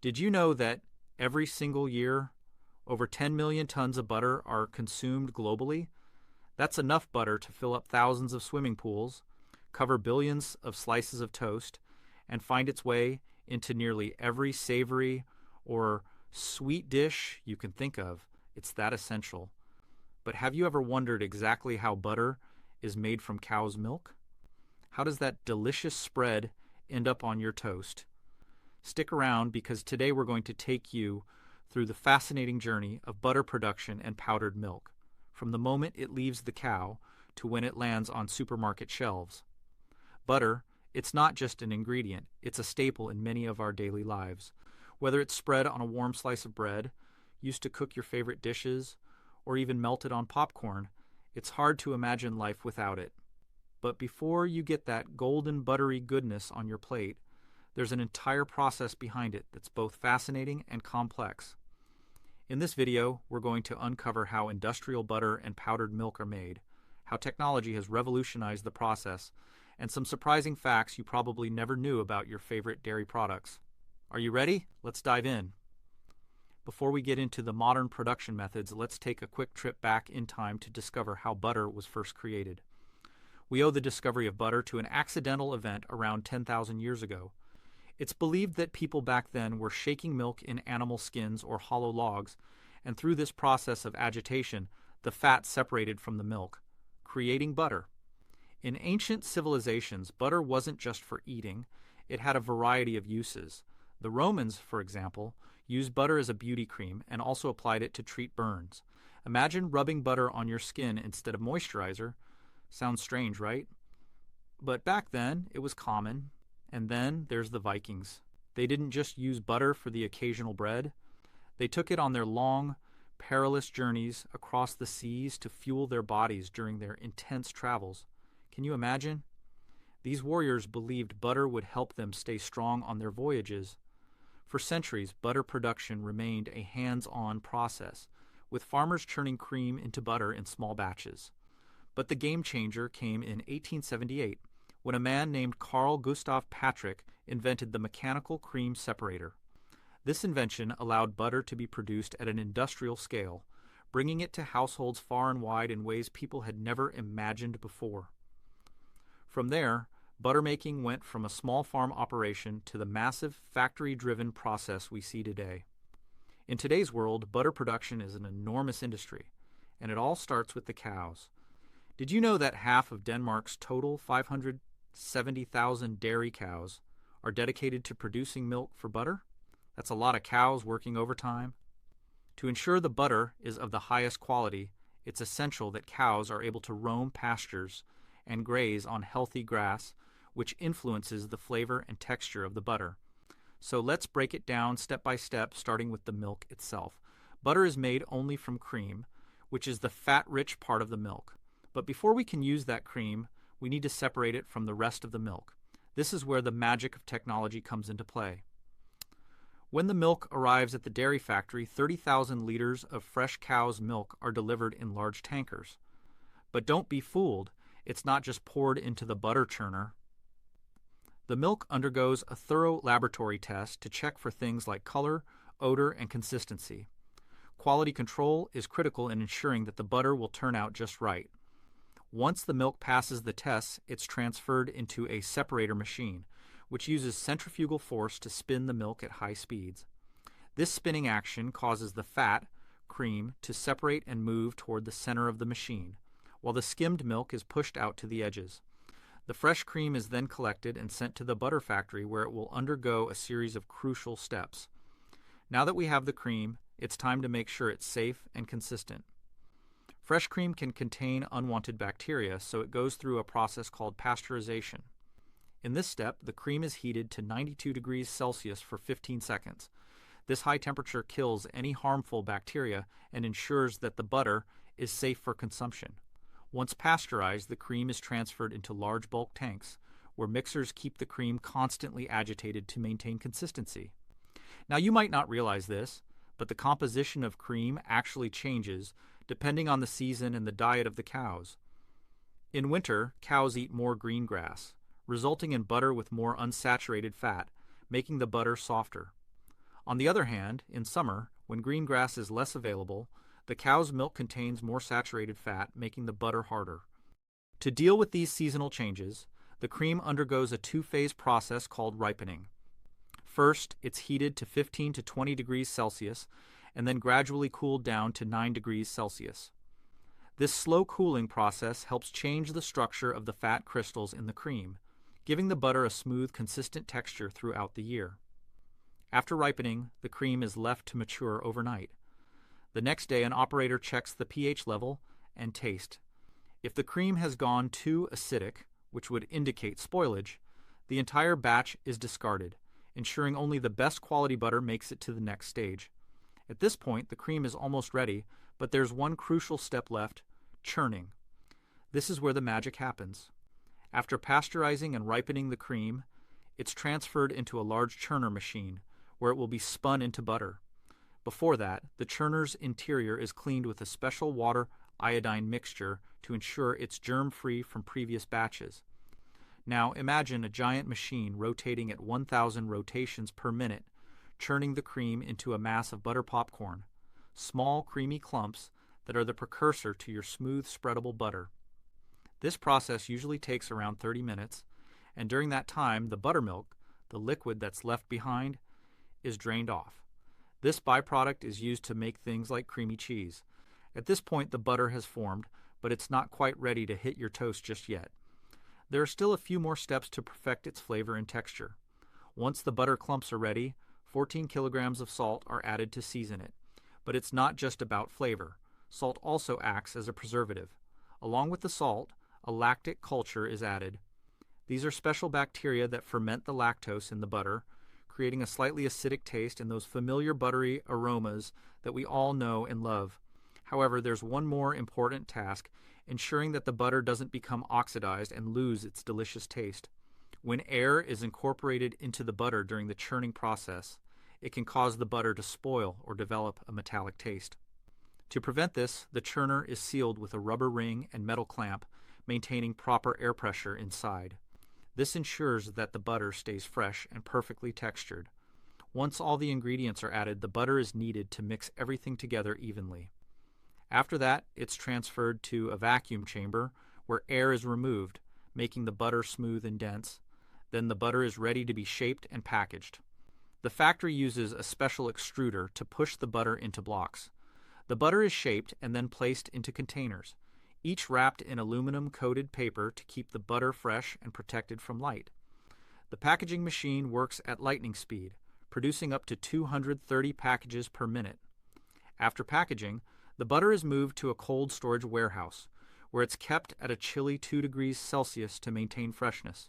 Did you know that every single year, over 10 million tons of butter are consumed globally? That's enough butter to fill up thousands of swimming pools, cover billions of slices of toast, and find its way into nearly every savory or sweet dish you can think of. It's that essential. But have you ever wondered exactly how butter is made from cow's milk? How does that delicious spread end up on your toast? Stick around because today we're going to take you through the fascinating journey of butter production and powdered milk, from the moment it leaves the cow to when it lands on supermarket shelves. Butter, it's not just an ingredient, it's a staple in many of our daily lives. Whether it's spread on a warm slice of bread, used to cook your favorite dishes, or even melted on popcorn, it's hard to imagine life without it. But before you get that golden buttery goodness on your plate, there's an entire process behind it that's both fascinating and complex. In this video, we're going to uncover how industrial butter and powdered milk are made, how technology has revolutionized the process, and some surprising facts you probably never knew about your favorite dairy products. Are you ready? Let's dive in. Before we get into the modern production methods, let's take a quick trip back in time to discover how butter was first created. We owe the discovery of butter to an accidental event around 10,000 years ago. It's believed that people back then were shaking milk in animal skins or hollow logs, and through this process of agitation, the fat separated from the milk, creating butter. In ancient civilizations, butter wasn't just for eating, it had a variety of uses. The Romans, for example, used butter as a beauty cream and also applied it to treat burns. Imagine rubbing butter on your skin instead of moisturizer. Sounds strange, right? But back then, it was common. And then there's the Vikings. They didn't just use butter for the occasional bread. They took it on their long, perilous journeys across the seas to fuel their bodies during their intense travels. Can you imagine? These warriors believed butter would help them stay strong on their voyages. For centuries, butter production remained a hands-on process, with farmers churning cream into butter in small batches. But the game changer came in 1878, when a man named Carl Gustav Patrick invented the mechanical cream separator. This invention allowed butter to be produced at an industrial scale, bringing it to households far and wide in ways people had never imagined before. From there, butter making went from a small farm operation to the massive factory-driven process we see today. In today's world, butter production is an enormous industry, and it all starts with the cows. Did you know that half of Denmark's total 570,000 dairy cows are dedicated to producing milk for butter? That's a lot of cows working overtime. To ensure the butter is of the highest quality, it's essential that cows are able to roam pastures and graze on healthy grass, which influences the flavor and texture of the butter. So let's break it down step by step, starting with the milk itself. Butter is made only from cream, which is the fat-rich part of the milk. But before we can use that cream, we need to separate it from the rest of the milk. This is where the magic of technology comes into play. When the milk arrives at the dairy factory, 30,000 liters of fresh cow's milk are delivered in large tankers. But don't be fooled, it's not just poured into the butter churner. The milk undergoes a thorough laboratory test to check for things like color, odor, and consistency. Quality control is critical in ensuring that the butter will turn out just right. Once the milk passes the tests, it's transferred into a separator machine, which uses centrifugal force to spin the milk at high speeds. This spinning action causes the fat, cream, to separate and move toward the center of the machine, while the skimmed milk is pushed out to the edges. The fresh cream is then collected and sent to the butter factory, where it will undergo a series of crucial steps. Now that we have the cream, it's time to make sure it's safe and consistent. Fresh cream can contain unwanted bacteria, so it goes through a process called pasteurization. In this step, the cream is heated to 92 degrees Celsius for 15 seconds. This high temperature kills any harmful bacteria and ensures that the butter is safe for consumption. Once pasteurized, the cream is transferred into large bulk tanks, where mixers keep the cream constantly agitated to maintain consistency. Now, you might not realize this, but the composition of cream actually changes depending on the season and the diet of the cows. In winter, cows eat more green grass, resulting in butter with more unsaturated fat, making the butter softer. On the other hand, in summer, when green grass is less available, the cow's milk contains more saturated fat, making the butter harder. To deal with these seasonal changes, the cream undergoes a two-phase process called ripening. First, it's heated to 15 to 20 degrees Celsius and then gradually cooled down to 9 degrees Celsius. This slow cooling process helps change the structure of the fat crystals in the cream, giving the butter a smooth, consistent texture throughout the year. After ripening, the cream is left to mature overnight. The next day, an operator checks the pH level and taste. If the cream has gone too acidic, which would indicate spoilage, the entire batch is discarded, ensuring only the best quality butter makes it to the next stage. At this point, the cream is almost ready, but there's one crucial step left: churning. This is where the magic happens. After pasteurizing and ripening the cream, it's transferred into a large churner machine, where it will be spun into butter. Before that, the churner's interior is cleaned with a special water-iodine mixture to ensure it's germ-free from previous batches. Now imagine a giant machine rotating at 1,000 rotations per minute, churning the cream into a mass of butter popcorn, small creamy clumps that are the precursor to your smooth spreadable butter. This process usually takes around 30 minutes, and during that time the buttermilk, the liquid that's left behind, is drained off. This byproduct is used to make things like creamy cheese. At this point the butter has formed, but it's not quite ready to hit your toast just yet. There are still a few more steps to perfect its flavor and texture. Once the butter clumps are ready, 14 kilograms of salt are added to season it. But it's not just about flavor. Salt also acts as a preservative. Along with the salt, a lactic culture is added. These are special bacteria that ferment the lactose in the butter, creating a slightly acidic taste and those familiar buttery aromas that we all know and love. However, there's one more important task: ensuring that the butter doesn't become oxidized and lose its delicious taste. When air is incorporated into the butter during the churning process, it can cause the butter to spoil or develop a metallic taste. To prevent this, the churner is sealed with a rubber ring and metal clamp, maintaining proper air pressure inside. This ensures that the butter stays fresh and perfectly textured. Once all the ingredients are added, the butter is needed to mix everything together evenly. After that, it's transferred to a vacuum chamber where air is removed, making the butter smooth and dense. Then the butter is ready to be shaped and packaged. The factory uses a special extruder to push the butter into blocks. The butter is shaped and then placed into containers, each wrapped in aluminum-coated paper to keep the butter fresh and protected from light. The packaging machine works at lightning speed, producing up to 230 packages per minute. After packaging, the butter is moved to a cold storage warehouse, where it's kept at a chilly 2 degrees Celsius to maintain freshness.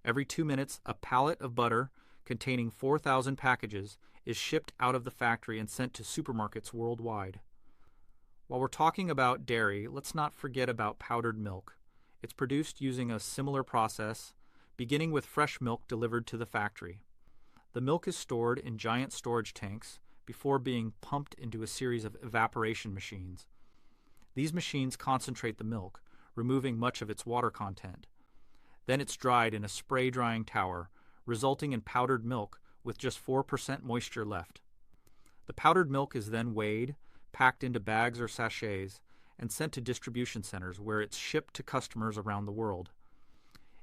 Every 2 minutes, a pallet of butter containing 4,000 packages is shipped out of the factory and sent to supermarkets worldwide. While we're talking about dairy, let's not forget about powdered milk. It's produced using a similar process, beginning with fresh milk delivered to the factory. The milk is stored in giant storage tanks before being pumped into a series of evaporation machines. These machines concentrate the milk, removing much of its water content. Then it's dried in a spray drying tower, resulting in powdered milk with just 4% moisture left. The powdered milk is then weighed, packed into bags or sachets, and sent to distribution centers where it's shipped to customers around the world.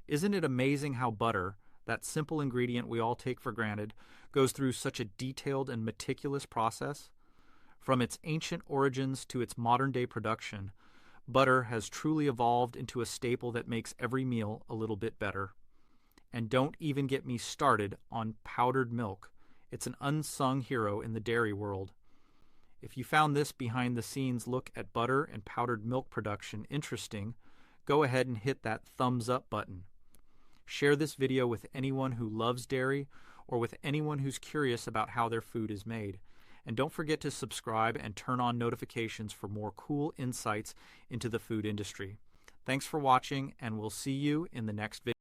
Isn't it amazing how butter, that simple ingredient we all take for granted, goes through such a detailed and meticulous process? From its ancient origins to its modern-day production, butter has truly evolved into a staple that makes every meal a little bit better. And don't even get me started on powdered milk. It's an unsung hero in the dairy world. If you found this behind-the-scenes look at butter and powdered milk production interesting, go ahead and hit that thumbs up button. Share this video with anyone who loves dairy or with anyone who's curious about how their food is made. And don't forget to subscribe and turn on notifications for more cool insights into the food industry. Thanks for watching, and we'll see you in the next video.